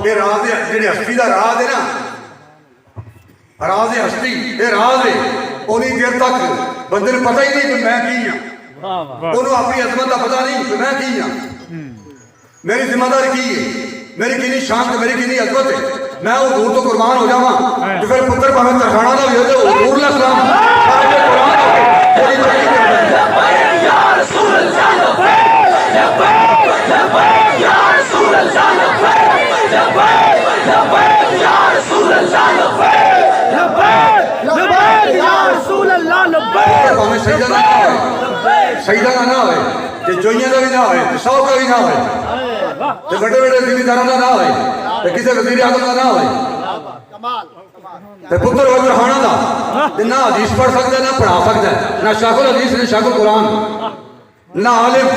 ये राज जी हस्ती का राज है ना, राज हस्ती ये राज है। उन्नी देर तक बंदे को पता ही नहीं कि मैं की हाँ, उन्होंने अपनी अजमत का पता नहीं कि मैं की हाँ, मेरी जिम्मेदारी की है, मेरी कितनी शान मेरी कितनी अजमत है। मैं वो दूर तो कुर्बान हो जावा तो फिर पुत्र भावे तरखाना का भी हो जाए दूर सलाम शहीदा का ना हो, जोइया का भी ना हो, 100 का भी ना हो, बड़े बड़े जिम्मेदारों का ना हो, किसी वजीर आजम का ना हो, पुत्र हो तरखाना का ना हदीस पढ़ सकता है, ना पढ़ा सकता है, ना शाकुल हदीस ना शाकुल कुरान, ना आलिम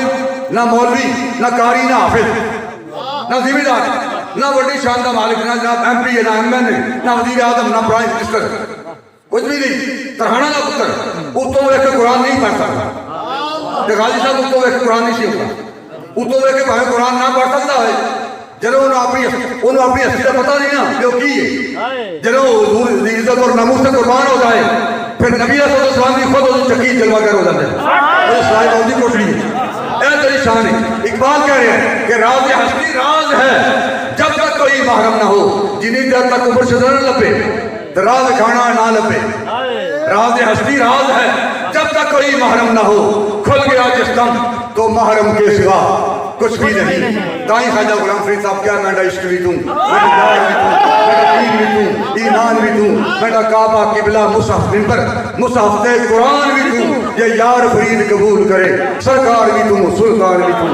ना मौलवी ना कारी ना हाफिज ना जिम्मेदार ना बड़ी शान का मालिक ना जनाब MP है ना MN है ना वजीर आजम ना प्राइम मिनिस्टर, कुछ भी नहीं। तरखाना का पुत्र उत्तों वेख कुरान नहीं पढ़ सकता, गाजी साहब उत्तों वेख कुरान नहीं सी होता, उत्तों वेख भावे कुरान ना पढ़ सकता है। जो अपनी हस्ती का पता नहीं ना कि की है, जो इज्जत और नमूस से कुर्बान हो जाए फिर नबी सलाम की खुद चक्की जलवागर हो जाते हैं। कोठड़ी तेरी शान है। इकबाल कह रहे हैं कि राज हस्ती राज है जब तक कोई महरम ना हो, जिन्हीं देर तक उम्र से न लपे तो राज खाना ना लपे। राज हस्ती राज है जब तक कोई महरम ना हो, खुल गया जिस दम तो महरम के सिवा कुछ भी नहीं। दाई ख्वाजा गुलाम फरीद साहब क्या मैं इश्क भी दूं, ईमान भी दूं, मेरा काबा किबला मुसहफ मिंबर मुसहफ से कुरान भी दूं, ये यार फरीद कबूल करे सरकार भी दूं सुल्तान भी दूं।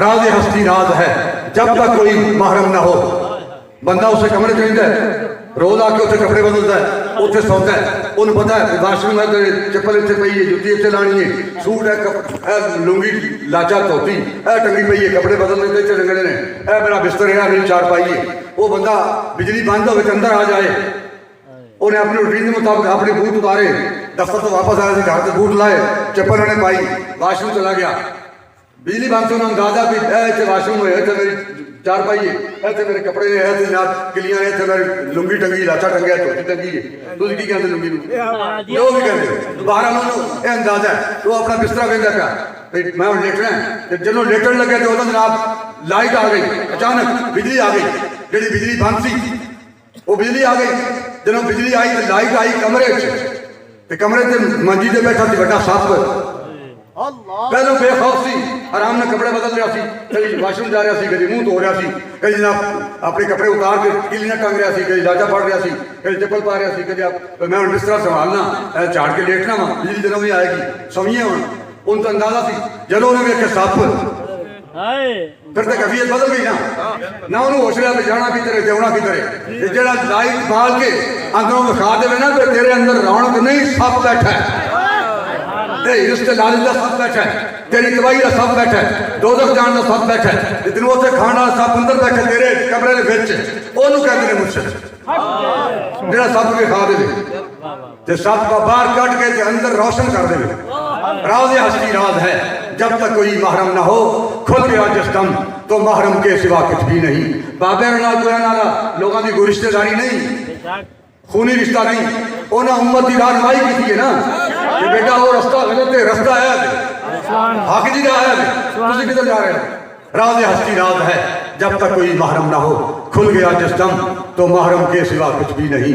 राज हस्ती राज है जब तक कोई महरम ना हो। बंदा उसे कमरे चाहिए रोज आके उसे कपड़े बदलता है, उसे सौता है, उन्हें पता है वाशरूम है चप्पल इतने पई है, जुत्ती इतने लानी है, सूट है लुंगी लाचा धोती टंगी पई है, कपड़े बदल लेते रंगने ने मेरा बिस्तर है मेरी चारपाई है। वो बंदा बिजली बंद हो अंदर आ जाए, उन्हें अपने रूटीन के मुताबिक अपने बूट उतारे, दफ्तर से वापस आया घर से बूट लाए, चप्पल उन्हें पाई, वाशरूम चला गया, बिजली बंद से उन्होंने अंदाजा भी वाशरूम है मेरी चारपाई है, ऐसे मेरे कपड़े है जनाब किलियां है, मेरी लुंगी टंगी लाचा टंगिया धोती टंगी है, तुम की कहते लुंगी जो भी कहते बाहर उन्होंने अंदाजा है। तो अपना बिस्तरा कहता क्या मैं लेटना है, जो लेटन लगे तो जनाब लाइट आ गई, अचानक बिजली आ गई, जी बिजली बंद सी वो बिजली आ गई, जो बिजली आई तो लाइट आई कमरे कमरे से मंजी से बैठा सी बड़ा सप, पहले बेखौफ सी आराम ने कपड़े बदल रहा सी, कभी वाशरूम जा रहा सी, कभी मुंह धो रहा सी, कभी जनाब अपने कपड़े उतार के किलियां टंग रहा सी, कभी लाचा पड़ रहा सी, कभी चप्पल पा रहा सी, कभी मैं बिस्तरा संभालना झाड़ के लेटना वहाँ बिजली जरूर भी आएगी सविए हूँ उन तो अंदाजा सी। जब उन्हें वेख के सप फिर तो कभी बदल गई ना उन्होंने होश लिया जाना की तरह देवना की तरह जरा लाइट बाल के अंदरों दिखा दे ना तेरे अंदर रौनक नहीं सप बैठा है, रिश्ते लाल का सब बैठा है, तेरी दवाई का सब बैठा है, दोजख जान का सब बैठा है, जितने उसे खाना सब अंदर बैठे तेरे कमरे के बिच ओनू कहते हैं मुझसे जरा सब के खा दे सब का बाहर कट के अंदर रोशन कर दे। राज हस्ती राज है जब तक कोई महरम ना हो, खुल गया जिस दम तो महरम के सिवा कुछ भी नहीं। बाबे नाला लोगों की कोई रिश्तेदारी नहीं, खूनी रिश्ता नहीं, उन्हें उम्मत की रहनुमाई की थी ना कि बेटा वो रास्ता गलत है, रास्ता है हक जी रहा है, तुम किधर जा रहे हो। राज हस्ती राज है जब तक कोई महरम ना हो, खुल गया जिस दम तो महरम के सिवा कुछ भी नहीं।